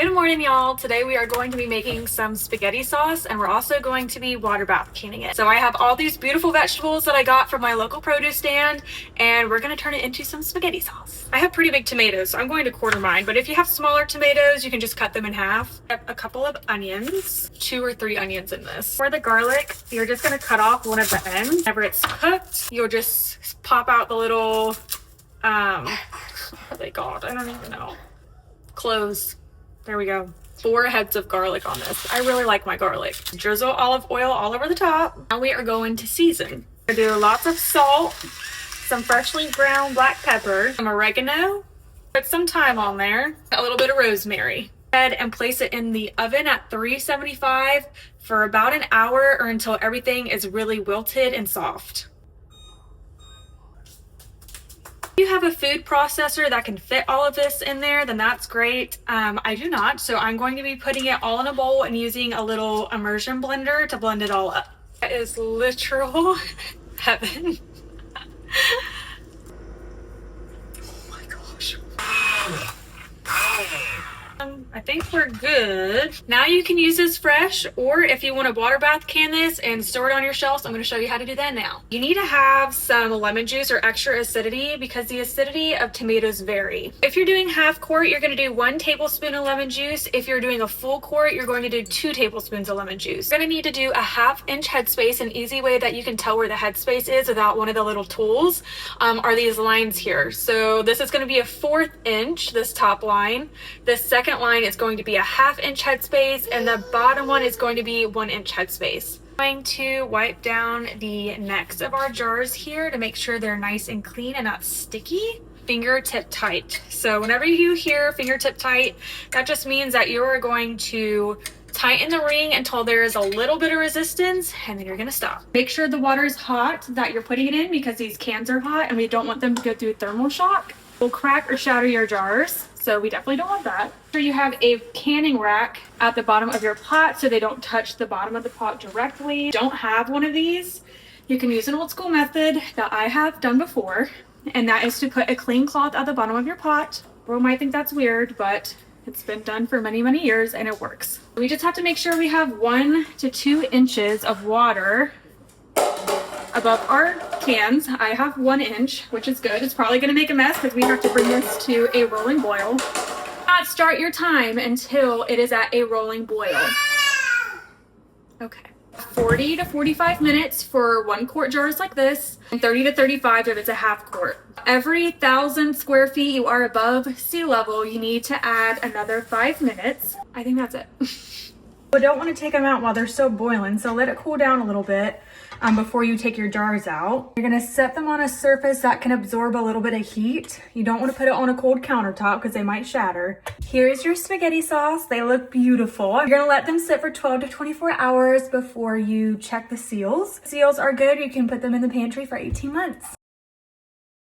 Good morning, y'all. Today we are going to be making some spaghetti sauce, and we're also going to be water bath canning it. So I have all these beautiful vegetables that I got from my local produce stand, and we're going to turn it into some spaghetti sauce. I have pretty big tomatoes, so I'm going to quarter mine, but if you have smaller tomatoes, you can just cut them in half. I have a couple of onions, 2 or 3 onions in this. For the garlic, you're just going to cut off one of the ends. Whenever it's cooked, you'll just pop out the little, what are they called? I don't even know. Cloves. There we go. 4 heads of garlic on this. I really like my garlic. Drizzle olive oil all over the top. Now we are going to season. We're gonna do lots of salt, some freshly ground black pepper, some oregano, put some thyme on there, a little bit of rosemary. And place it in the oven at 375 for about an hour or until everything is really wilted and soft. If you have a food processor that can fit all of this in there, then that's great. I do not, so I'm going to be putting it all in a bowl and using a little immersion blender to blend it all up. That is literal heaven. Oh my gosh. I think we're good. Now you can use this fresh, or if you want to water bath can this and store it on your shelves, I'm going to show you how to do that now. You need to have some lemon juice or extra acidity because the acidity of tomatoes vary. If you're doing half quart, you're going to do 1 tablespoon of lemon juice. If you're doing a full quart, you're going to do 2 tablespoons of lemon juice. You're going to need to do a 1/2 inch headspace. An easy way that you can tell where the headspace is without one of the little tools are these lines here. So this is going to be a 1/4 inch, this top line. This second line is going to be a 1/2 inch headspace, and the bottom one is going to be 1 inch headspace. I'm going to wipe down the necks of our jars here to make sure they're nice and clean and not sticky. Fingertip tight. So whenever you hear fingertip tight, that just means that you are going to tighten the ring until there is a little bit of resistance, and then you're going to stop. Make sure the water is hot that you're putting it in because these cans are hot and we don't want them to go through thermal shock. Will crack or shatter your jars, so we definitely don't want that. So you have a canning rack at the bottom of your pot so they don't touch the bottom of the pot directly. Don't have one of these, you can use an old school method that I have done before, and that is to put a clean cloth at the bottom of your pot. People might think that's weird, but it's been done for many, many years and it works. We just have to make sure we have 1 to 2 inches of water above our cans. I have 1 inch, which is good. It's probably going to make a mess because we have to bring this to a rolling boil. Not start your time until it is at a rolling boil. Okay. 40 to 45 minutes for 1 quart jars like this, and 30 to 35 if it's a 1/2 quart. Every 1,000 square feet you are above sea level, you need to add another 5 minutes. I think that's it. But don't want to take them out while they're still boiling, so let it cool down a little bit before you take your jars out. You're going to set them on a surface that can absorb a little bit of heat. You don't want to put it on a cold countertop because they might shatter. Here's your spaghetti sauce. They look beautiful. You're going to let them sit for 12 to 24 hours before you check the seals. Seals are good. You can put them in the pantry for 18 months.